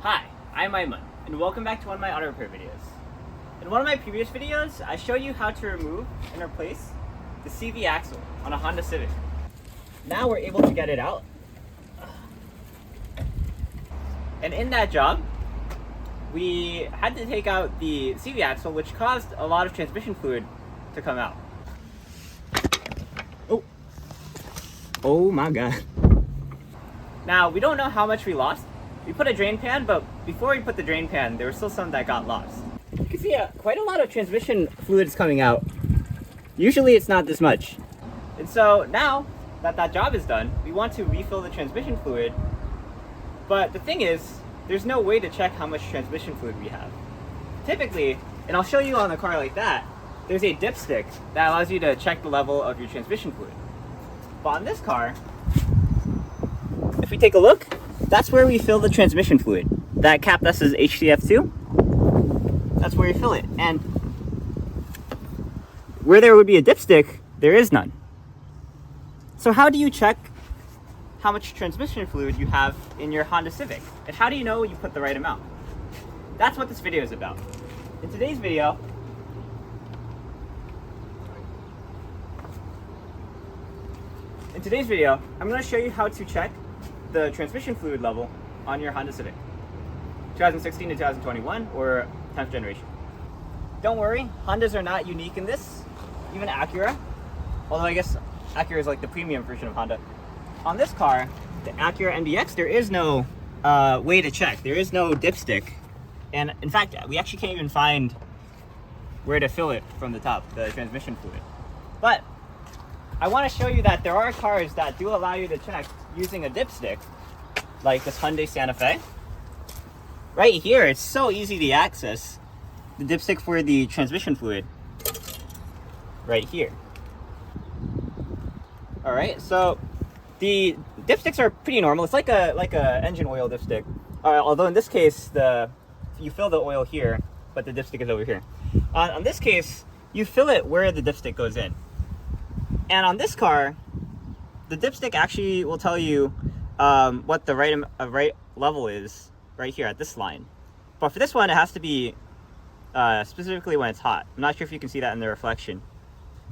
Hi, I'm Aiman, and welcome back to one of my auto repair videos. In one of my previous videos, I showed you how to remove and replace the CV axle on a Honda Civic. Now we're able to get it out. And in that job, we had to take out the CV axle, which caused a lot of transmission fluid to come out. Oh my god. Now, we don't know how much we lost. We put a drain pan, but before we put the drain pan, there was still some that got lost. You can see quite a lot of transmission fluid is coming out. Usually it's not this much. And so now that that job is done, we want to refill the transmission fluid. But the thing is, there's no way to check how much transmission fluid we have. Typically, and I'll show you on a car like that, there's a dipstick that allows you to check the level of your transmission fluid. But on this car, if we take a look, that's where we fill the transmission fluid. That cap that says HCF2, that's where you fill it. And where there would be a dipstick, there is none. So how do you check how much transmission fluid you have in your Honda Civic? And how do you know you put the right amount? That's what this video is about. In today's video, I'm going to show you how to check the transmission fluid level on your Honda Civic 2016 to 2021 or 10th generation. Don't worry, Hondas are not unique in this, even Acura, although I guess Acura is like the premium version of Honda. On this car, the Acura NBX, there is no way to check. There is no dipstick, and in fact we actually can't even find where to fill it from the top, the transmission fluid. But I want to show you that there are cars that do allow you to check using a dipstick, like this Hyundai Santa Fe. Right here, it's so easy to access the dipstick for the transmission fluid. Right here. All right, so the dipsticks are pretty normal. It's like a engine oil dipstick. Although in this case, you fill the oil here, but the dipstick is over here. On this case, you fill it where the dipstick goes in. And on this car, the dipstick actually will tell you what the right level is right here at this line. But for this one, it has to be specifically when it's hot. I'm not sure if you can see that in the reflection.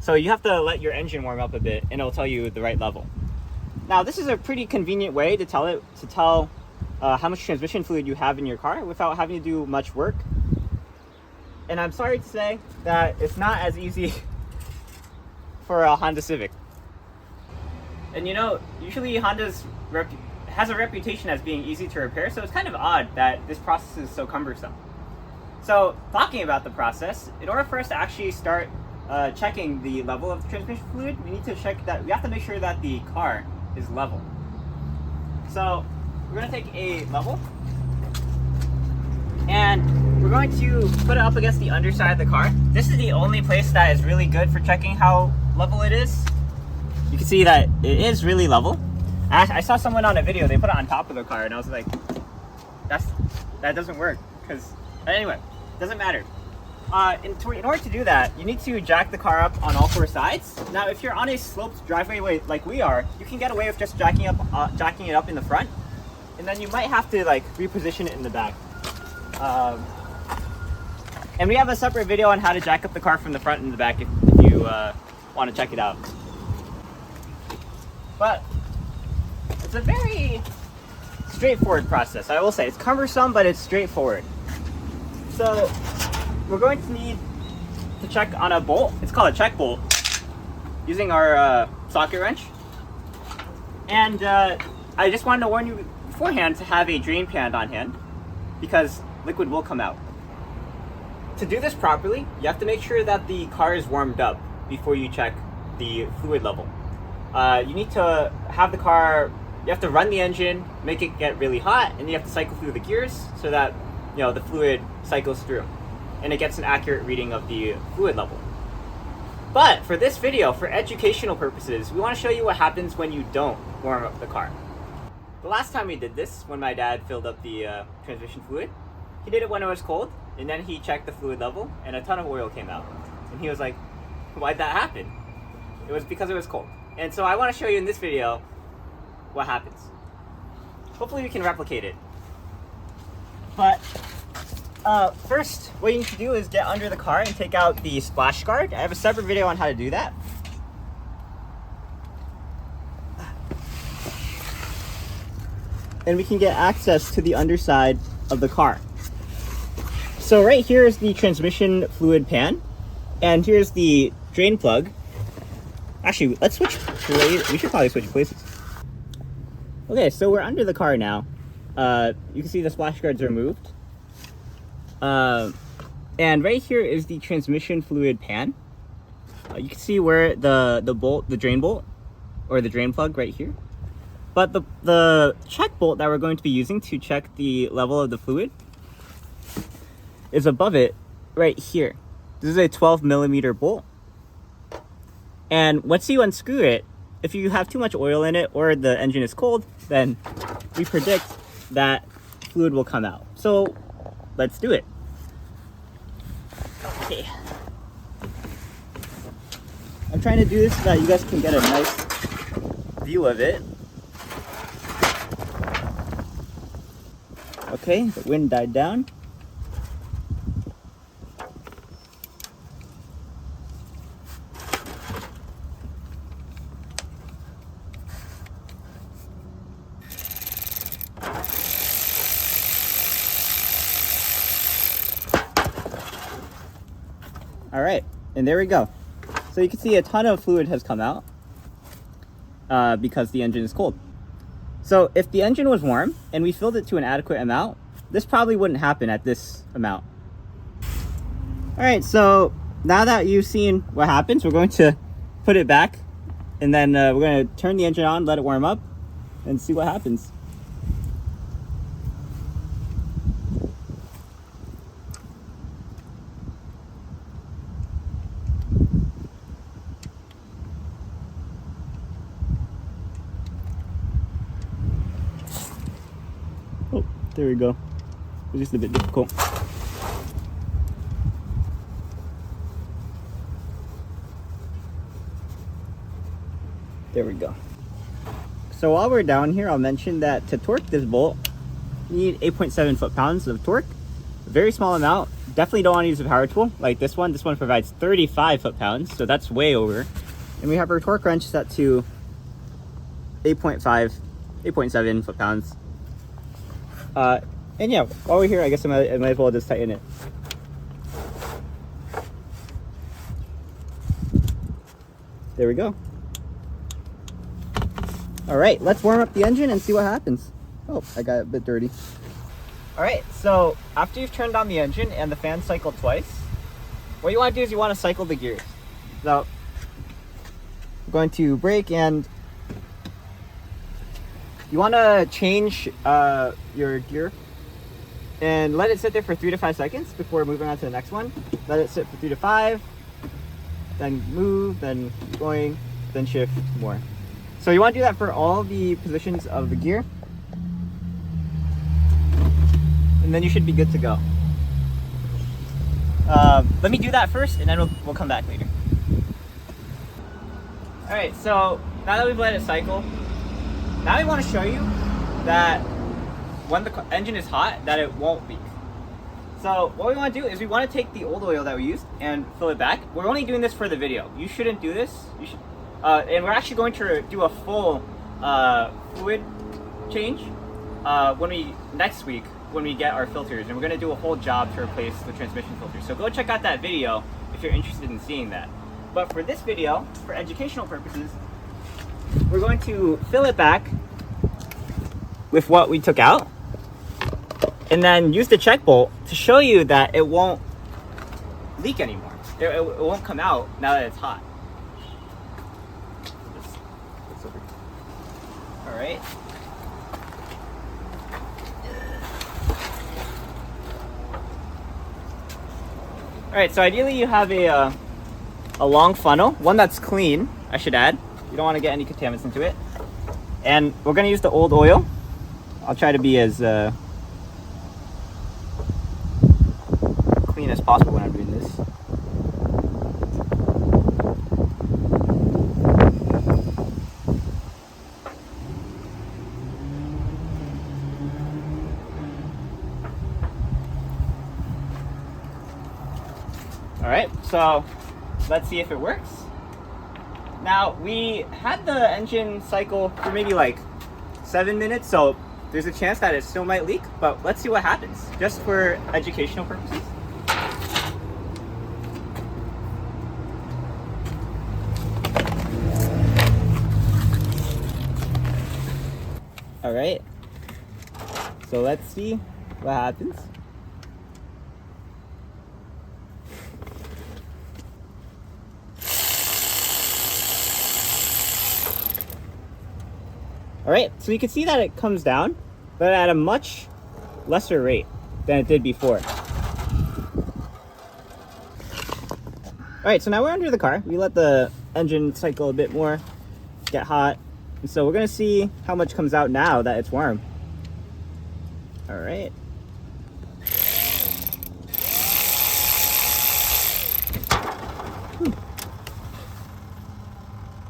So you have to let your engine warm up a bit, and it'll tell you the right level. Now, this is a pretty convenient way to tell how much transmission fluid you have in your car without having to do much work. And I'm sorry to say that it's not as easy for a Honda Civic. And you know, usually Honda's has a reputation as being easy to repair, so it's kind of odd that this process is so cumbersome. So, talking about the process, in order for us to actually start checking the level of the transmission fluid, we have to make sure that the car is level. So, we're going to take a level, and we're going to put it up against the underside of the car. This is the only place that is really good for checking how level it is. You can see that it is really level. I saw someone on a video, they put it on top of the car, and I was like, that doesn't work. Anyway, doesn't matter. In order to do that, you need to jack the car up on all four sides. Now, if you're on a sloped driveway like we are, you can get away with just jacking it up in the front, and then you might have to reposition it in the back. And we have a separate video on how to jack up the car from the front and the back if you want to check it out. But it's a very straightforward process. I will say it's cumbersome, but it's straightforward. So we're going to need to check on a bolt. It's called a check bolt, using our socket wrench. And I just wanted to warn you beforehand to have a drain pan on hand, because liquid will come out. To do this properly, you have to make sure that the car is warmed up before you check the fluid level. You need to have the car, you have to run the engine, make it get really hot, and you have to cycle through the gears so that the fluid cycles through and it gets an accurate reading of the fluid level. But for this video, for educational purposes, we want to show you what happens when you don't warm up the car. The last time we did this, when my dad filled up the transmission fluid, he did it when it was cold, and then he checked the fluid level, and a ton of oil came out. And he was like, why'd that happen? It was because it was cold. And so I want to show you in this video what happens. Hopefully we can replicate it. But first, what you need to do is get under the car and take out the splash guard. I have a separate video on how to do that. And we can get access to the underside of the car. So right here is the transmission fluid pan, and here's the drain plug. Actually, let's switch places. We should probably switch places. Okay, so we're under the car now. You can see the splash guards are removed. And right here is the transmission fluid pan. You can see where the bolt, the drain bolt, or the drain plug right here. But the check bolt that we're going to be using to check the level of the fluid is above it right here. This is a 12mm bolt. And once you unscrew it, if you have too much oil in it or the engine is cold, then we predict that fluid will come out. So let's do it. Okay. I'm trying to do this so that you guys can get a nice view of it. Okay, the wind died down. All right, and there we go. So you can see a ton of fluid has come out because the engine is cold. So if the engine was warm and we filled it to an adequate amount, this probably wouldn't happen at this amount. All right, so now that you've seen what happens, we're going to put it back, and then we're going to turn the engine on, let it warm up, and see what happens. Oh, there we go. It's just a bit difficult. There we go. So while we're down here, I'll mention that to torque this bolt, you need 8.7 foot-pounds of torque. A very small amount. Definitely don't want to use a power tool like this one. This one provides 35 foot-pounds, so that's way over. And we have our torque wrench set to 8.7 foot-pounds. And yeah, while we're here, I guess I might as well just tighten it. There we go. All right, let's warm up the engine and see what happens. Oh, I got it a bit dirty. All right, so after you've turned on the engine and the fan cycled twice, what you want to do is you want to cycle the gears. So I'm going to brake, and you want to change your gear and let it sit there for 3 to 5 seconds before moving on to the next one. Let it sit for 3 to 5, then move, then keep going, then shift more. So you want to do that for all the positions of the gear, and then you should be good to go. Let me do that first, and then we'll come back later. All right, so now that we've let it cycle, now we want to show you that when the engine is hot, that it won't leak. So what we want to do is we want to take the old oil that we used and fill it back. We're only doing this for the video. You shouldn't do this. You should. And we're actually going to do a full fluid change next week when we get our filters, and we're going to do a whole job to replace the transmission filter. So go check out that video if you're interested in seeing that. But for this video, for educational purposes, we're going to fill it back with what we took out, and then use the check bolt to show you that it won't leak anymore. It won't come out now that it's hot. All right. All right, so ideally you have a long funnel, one that's clean, I should add. You don't want to get any contaminants into it. And we're going to use the old oil. I'll try to be as clean as possible when I'm doing this. All right, so let's see if it works. Now, we had the engine cycle for maybe like 7 minutes, so there's a chance that it still might leak, but let's see what happens, just for educational purposes. All right, so let's see what happens. All right, so you can see that it comes down, but at a much lesser rate than it did before. All right, so now we're under the car. We let the engine cycle a bit more, get hot. And so we're gonna see how much comes out now that it's warm. All right.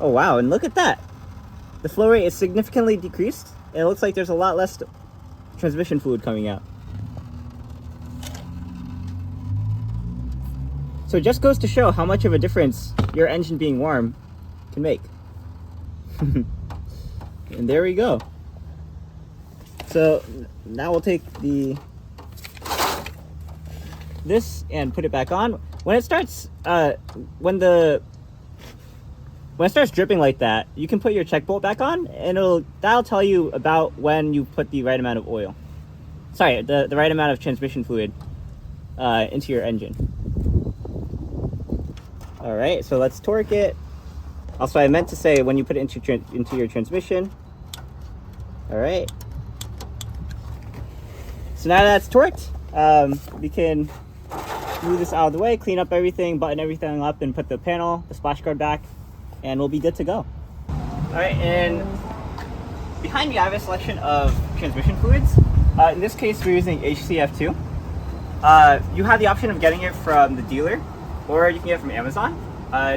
Oh wow, and look at that. The flow rate is significantly decreased. It looks like there's a lot less transmission fluid coming out. So it just goes to show how much of a difference your engine being warm can make. And there we go. So now we'll take this and put it back on. When it starts when it starts dripping like that, you can put your check bolt back on, and that'll tell you about when you put the right amount of oil. Sorry, the right amount of transmission fluid into your engine. All right, so let's torque it. Also, I meant to say when you put it into your transmission. All right. So now that's torqued, we can move this out of the way, clean up everything, button everything up, and put the splash guard back, and we'll be good to go. All right, and behind me I have a selection of transmission fluids. In this case, we're using HCF2. You have the option of getting it from the dealer, or you can get it from Amazon.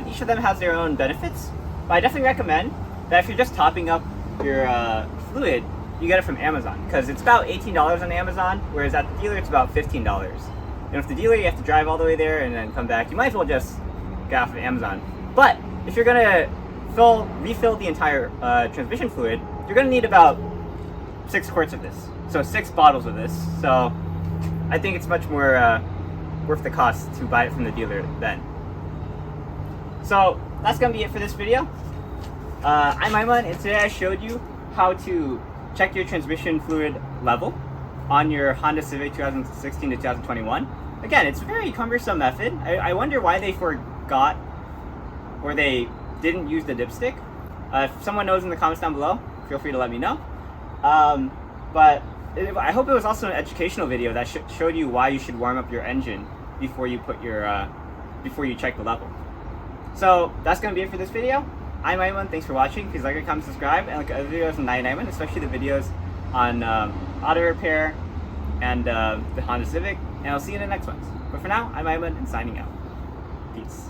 Each of them has their own benefits, but I definitely recommend that if you're just topping up your fluid, you get it from Amazon, because it's about $18 on Amazon, whereas at the dealer it's about $15. And with the dealer, you have to drive all the way there and then come back. You might as well just get off of Amazon. But if you're gonna refill the entire transmission fluid, you're gonna need about 6 quarts of this. So 6 bottles of this. So I think it's much more worth the cost to buy it from the dealer then. So that's gonna be it for this video. I'm Aiman, and today I showed you how to check your transmission fluid level on your Honda Civic 2016 to 2021. Again, it's a very cumbersome method. I wonder why they forgot or they didn't use the dipstick. If someone knows in the comments down below, feel free to let me know. But I hope it was also an educational video that showed you why you should warm up your engine before you put before you check the level. So that's gonna be it for this video. I'm Aiman, thanks for watching. Please like, comment, subscribe, and look at other videos on EyeOnAiman, especially the videos on auto repair and the Honda Civic, and I'll see you in the next ones. But for now, I'm Aiman and signing out. Peace.